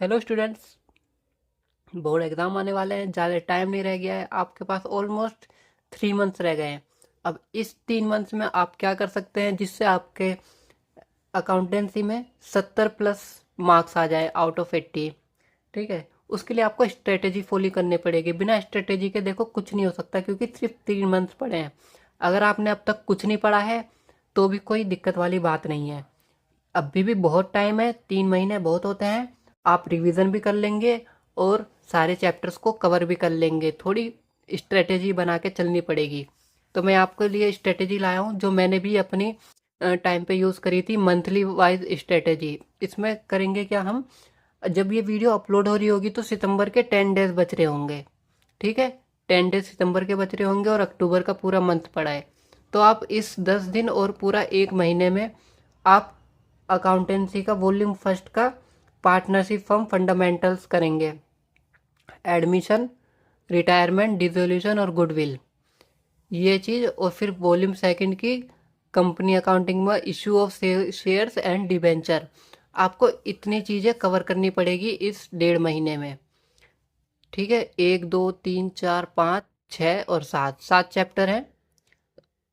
Hello students, board exam आने वाले हैं। ज़्यादा टाइम नहीं रह गया है, आपके पास ऑलमोस्ट 3 मंथ्स रह गए हैं। अब इस 3 मंथ्स में आप क्या कर सकते हैं जिससे आपके अकाउंटेंसी में 70+ मार्क्स आ जाए आउट ऑफ 80। ठीक है, उसके लिए आपको स्ट्रेटेजी फॉलो करनी पड़ेगी। बिना स्ट्रेटेजी के देखो कुछ नहीं हो सकता, क्योंकि सिर्फ 3 मंथ्स पड़े हैं। अगर आपने अब तक कुछ नहीं पढ़ा है तो भी कोई दिक्कत वाली बात नहीं है। अभी भी बहुत टाइम है, 3 महीने बहुत होते हैं। आप रिवीजन भी कर लेंगे और सारे चैप्टर्स को कवर भी कर लेंगे। थोड़ी स्ट्रेटेजी बना के चलनी पड़ेगी। तो मैं आपके लिए स्ट्रेटेजी लाया हूँ जो मैंने भी अपनी टाइम पे यूज़ करी थी, मंथली वाइज स्ट्रेटेजी। इसमें करेंगे क्या हम, जब ये वीडियो अपलोड हो रही होगी तो सितंबर के 10 डेज बच रहे होंगे। ठीक है, 10 डेज सितंबर के बच रहे होंगे और अक्टूबर का पूरा मंथ पड़ा है। तो आप इस 10 दिन और पूरा 1 महीने में आप अकाउंटेंसी का वॉल्यूम फर्स्ट का पार्टनरशिप फर्म फंडामेंटल्स करेंगे, एडमिशन, रिटायरमेंट, डिसोल्यूशन और गुडविल, ये चीज़। और फिर वॉल्यूम सेकंड की कंपनी अकाउंटिंग में issue of shares and debenture. आपको इतनी चीज़ें कवर करनी पड़ेगी इस 1.5 महीने में। ठीक है, 1, 2, 3, 4, 5, 6 और 7 चैप्टर हैं।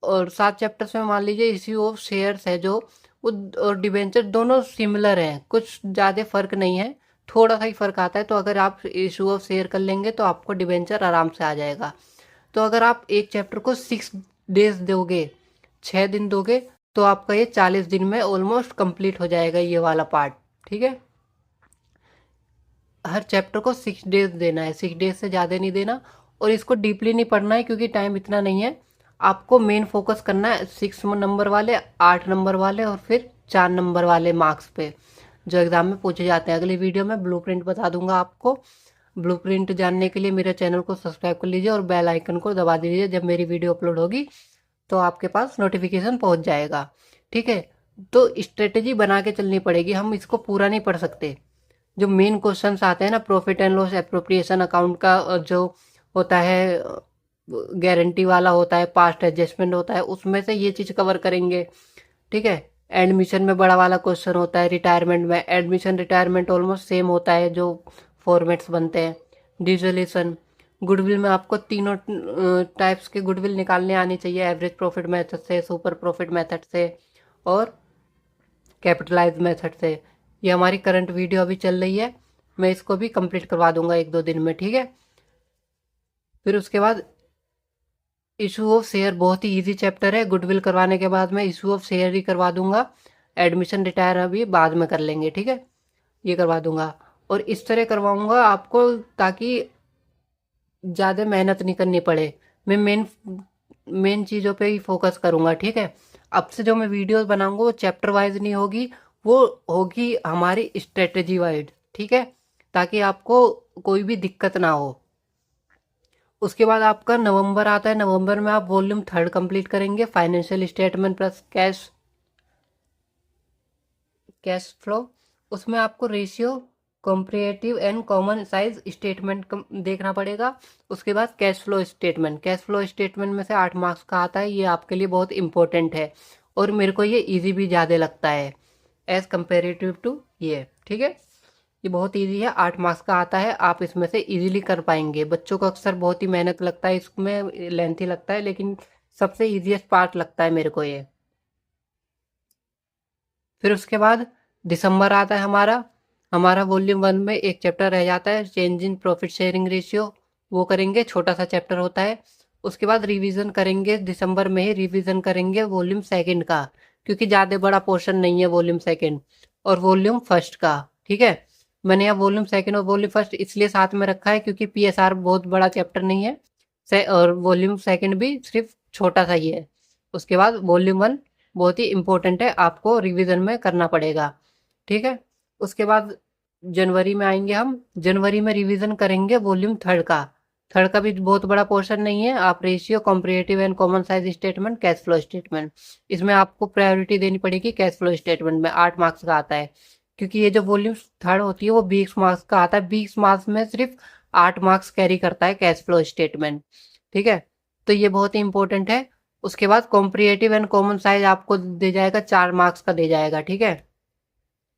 और 7 चैप्टर्स में मान लीजिए इश्यू ऑफ शेयर्स है जो, वो और डिबेंचर दोनों सिमिलर हैं, कुछ ज़्यादा फर्क नहीं है, थोड़ा सा ही फर्क आता है। तो अगर आप इशू ऑफ शेयर कर लेंगे तो आपको डिबेंचर आराम से आ जाएगा। तो अगर आप एक चैप्टर को 6 डेज दोगे, 6 दिन दोगे, तो आपका ये 40 दिन में ऑलमोस्ट कंप्लीट हो जाएगा ये वाला पार्ट। ठीक है, हर चैप्टर को 6 डेज देना है, 6 डेज से ज़्यादा नहीं देना। और इसको डीपली नहीं पढ़ना है क्योंकि टाइम इतना नहीं है। आपको मेन फोकस करना है 6 नंबर वाले, 8 नंबर वाले और फिर 4 नंबर वाले मार्क्स पे जो एग्ज़ाम में पूछे जाते हैं। अगली वीडियो में ब्लूप्रिंट बता दूंगा आपको। ब्लूप्रिंट जानने के लिए मेरे चैनल को सब्सक्राइब कर लीजिए और बेल आइकन को दबा दीजिए। जब मेरी वीडियो अपलोड होगी तो आपके पास नोटिफिकेशन पहुंच जाएगा। ठीक है, तो स्ट्रेटेजी बना के चलनी पड़ेगी, हम इसको पूरा नहीं पढ़ सकते। जो मेन क्वेश्चंस आते हैं ना, profit and loss appropriation account का जो होता है, गारंटी वाला होता है, पास्ट एडजस्टमेंट होता है, उसमें से ये चीज़ कवर करेंगे। ठीक है, एडमिशन में बड़ा वाला क्वेश्चन होता है, रिटायरमेंट में एडमिशन रिटायरमेंट ऑलमोस्ट सेम होता है जो फॉर्मेट्स बनते हैं। डिसोल्यूशन, गुडविल में आपको तीनों टाइप्स के गुडविल निकालने आनी चाहिए, एवरेज प्रॉफिट मेथड से, सुपर प्रॉफिट मेथड से और कैपिटलाइज मेथड से। ये हमारी करंट वीडियो अभी चल रही है, मैं इसको भी कंप्लीट करवा दूंगा 1-2 दिन में। ठीक है, फिर उसके बाद इशू ऑफ शेयर बहुत ही इजी चैप्टर है। गुडविल करवाने के बाद मैं इशू ऑफ शेयर ही करवा दूंगा। एडमिशन रिटायर अभी बाद में कर लेंगे। ठीक है, ये करवा दूंगा और इस तरह करवाऊंगा आपको ताकि ज़्यादा मेहनत नहीं करनी पड़े। मैं मेन मेन चीज़ों पे ही फोकस करूंगा। ठीक है, अब से जो मैं वीडियोस बनाऊंगा वो चैप्टर वाइज नहीं होगी, वो होगी हमारी स्ट्रेटेजी वाइज। ठीक है, ताकि आपको कोई भी दिक्कत ना हो। उसके बाद आपका नवंबर आता है, नवंबर में आप वॉल्यूम थर्ड कंप्लीट करेंगे, financial statement plus cash cash flow. उसमें आपको ratio, comparative and common size statement देखना पड़ेगा। उसके बाद cash flow statement, cash flow statement में से 8 मार्क्स का आता है, ये आपके लिए बहुत इंपॉर्टेंट है और मेरे को ये इजी भी ज़्यादा लगता है एज कंपेरेटिव टू ये। ठीक है, ये बहुत इजी है, 8 मार्क्स का आता है, आप इसमें से इजीली कर पाएंगे। बच्चों को अक्सर बहुत ही मेहनत लगता है इसमें, लेंथी लगता है, लेकिन सबसे इजीएस्ट पार्ट लगता है मेरे को ये। फिर उसके बाद दिसंबर आता है हमारा हमारा वॉल्यूम 1 में एक चैप्टर रह जाता है, change in profit sharing ratio, वो करेंगे, छोटा सा चैप्टर होता है। उसके बाद रिवीजन करेंगे, दिसंबर में ही रिवीजन करेंगे वॉल्यूम सेकंड का, क्योंकि ज़्यादा बड़ा पोर्शन नहीं है वॉल्यूम सेकंड और वॉल्यूम फर्स्ट का। ठीक है, मैंने यहाँ वॉल्यूम सेकंड और वॉल्यूम फर्स्ट इसलिए साथ में रखा है क्योंकि पीएसआर बहुत बड़ा चैप्टर नहीं है और वॉल्यूम सेकंड भी सिर्फ छोटा सा ही है। उसके बाद वॉल्यूम 1 बहुत ही इंपॉर्टेंट है, आपको रिवीजन में करना पड़ेगा। ठीक है, उसके बाद जनवरी में आएंगे हम, जनवरी में रिवीजन करेंगे वॉल्यूम थर्ड का। थर्ड का भी बहुत बड़ा पोर्शन नहीं है, आप ratio, comparative and common size statement, cash flow statement, इसमें आपको प्रायोरिटी देनी पड़ेगी। कैश फ्लो स्टेटमेंट में 8 मार्क्स का आता है, क्योंकि ये जो वॉल्यूम थर्ड होती है वो 20 मार्क्स का आता है, 20 मार्क्स में सिर्फ 8 मार्क्स कैरी करता है कैश फ्लो स्टेटमेंट। ठीक है, तो ये बहुत ही इंपॉर्टेंट है। उसके बाद कॉम्परेटिव एंड कॉमन साइज आपको दे जाएगा, 4 मार्क्स का दे जाएगा। ठीक है,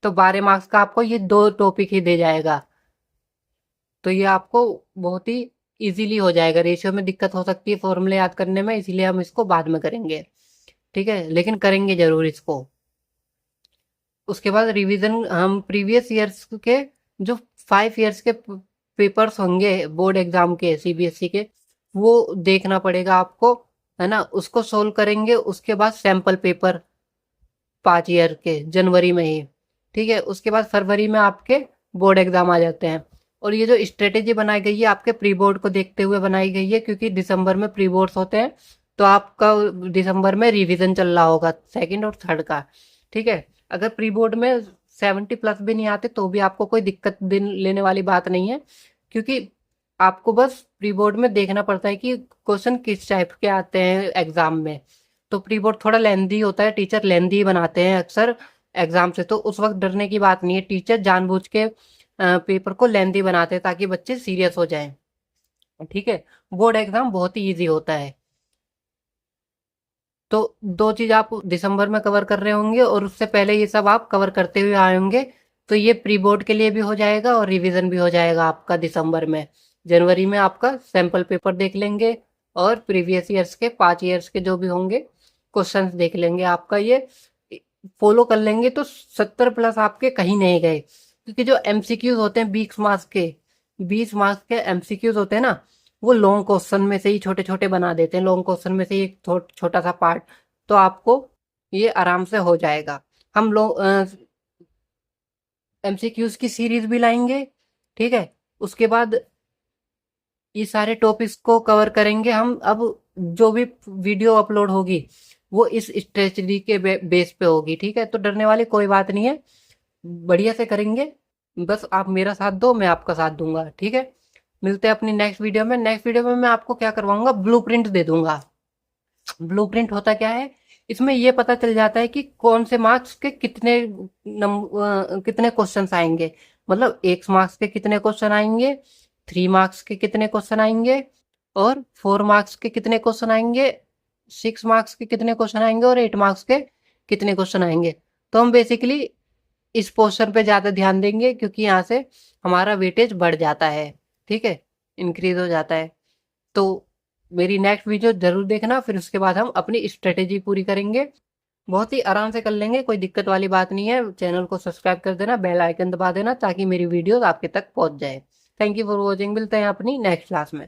तो 12 मार्क्स का आपको ये 2 टॉपिक ही दे जाएगा। तो ये आपको बहुत ही इजीली हो जाएगा। रेशियो में दिक्कत हो सकती है फॉर्मूले याद करने में, इसीलिए हम इसको बाद में करेंगे, ठीक है, लेकिन करेंगे जरूर इसको। उसके बाद रिवीजन हम प्रीवियस ईयर्स के जो 5 ईयर्स के पेपर्स होंगे बोर्ड एग्जाम के सीबीएसई के, वो देखना पड़ेगा आपको, है ना, उसको सोल्व करेंगे। उसके बाद सैंपल पेपर 5 ईयर के जनवरी में ही, ठीक है। उसके बाद फरवरी में आपके बोर्ड एग्जाम आ जाते हैं। और ये जो स्ट्रेटेजी बनाई गई है आपके प्री बोर्ड को देखते हुए बनाई गई है, क्योंकि दिसंबर में प्री बोर्ड्स होते हैं, तो आपका दिसंबर में रिवीजन चल रहा होगा सेकंड और थर्ड का, ठीक है। अगर प्री बोर्ड में 70 प्लस भी नहीं आते तो भी आपको कोई दिक्कत दिन लेने वाली बात नहीं है, क्योंकि आपको बस प्री बोर्ड में देखना पड़ता है कि क्वेश्चन किस टाइप के आते हैं एग्जाम में। तो प्री बोर्ड थोड़ा लेंदी होता है, टीचर लेंदी ही बनाते हैं अक्सर एग्जाम से, तो उस वक्त डरने की बात नहीं है। टीचर जानबूझ के पेपर को लेंदी बनाते हैं ताकि बच्चे सीरियस हो जाएं, ठीक है। बोर्ड एग्जाम बहुत ही इजी होता है। तो 2 चीज आप दिसंबर में कवर कर रहे होंगे और उससे पहले ये सब आप कवर करते हुए आए होंगे। तो ये प्री बोर्ड के लिए भी हो जाएगा और रिवीजन भी हो जाएगा आपका दिसंबर में। जनवरी में आपका सैंपल पेपर देख लेंगे और प्रीवियस ईयर्स के 5 ईयर्स के जो भी होंगे क्वेश्चंस देख लेंगे। आपका ये फॉलो कर लेंगे तो 70 प्लस आपके कहीं नहीं गए, क्योंकि जो एमसीक्यूज होते हैं 20 मार्क्स के एमसीक्यूज होते हैं ना, वो लॉन्ग क्वेश्चन में से ही छोटे छोटे बना देते हैं, लॉन्ग क्वेश्चन में से ही एक छोटा सा पार्ट। तो आपको ये आराम से हो जाएगा। हम लोग एमसीक्यूज की सीरीज भी लाएंगे, ठीक है। उसके बाद ये सारे टॉपिक्स को कवर करेंगे हम। अब जो भी वीडियो अपलोड होगी वो इस स्ट्रेटजी के बेस पे होगी, ठीक है। तो डरने वाली कोई बात नहीं है, बढ़िया से करेंगे। बस आप मेरा साथ दो, मैं आपका साथ दूंगा, ठीक है। मिलते हैं अपनी नेक्स्ट वीडियो में। नेक्स्ट वीडियो में मैं आपको क्या करवाऊंगा, ब्लूप्रिंट दे दूंगा। ब्लूप्रिंट होता क्या है, इसमें ये पता चल जाता है कि कौन से मार्क्स के कितने क्वेश्चंस आएंगे। मतलब 1 मार्क्स के कितने क्वेश्चन आएंगे, 3 मार्क्स के कितने क्वेश्चन आएंगे, और 4 मार्क्स के कितने क्वेश्चन आएंगे, 6 मार्क्स के कितने क्वेश्चन आएंगे, और 8 मार्क्स के कितने क्वेश्चन आएंगे। तो हम बेसिकली इस पोर्शन पे ज्यादा ध्यान देंगे, क्योंकि यहाँ से हमारा वेटेज बढ़ जाता है, ठीक है, इंक्रीज हो जाता है। तो मेरी नेक्स्ट वीडियो जरूर देखना, फिर उसके बाद हम अपनी स्ट्रेटेजी पूरी करेंगे। बहुत ही आराम से कर लेंगे, कोई दिक्कत वाली बात नहीं है। चैनल को सब्सक्राइब कर देना, बेल आइकन दबा देना ताकि मेरी वीडियोस आपके तक पहुंच जाए। Thank you for watching. मिलते हैं अपनी नेक्स्ट क्लास में।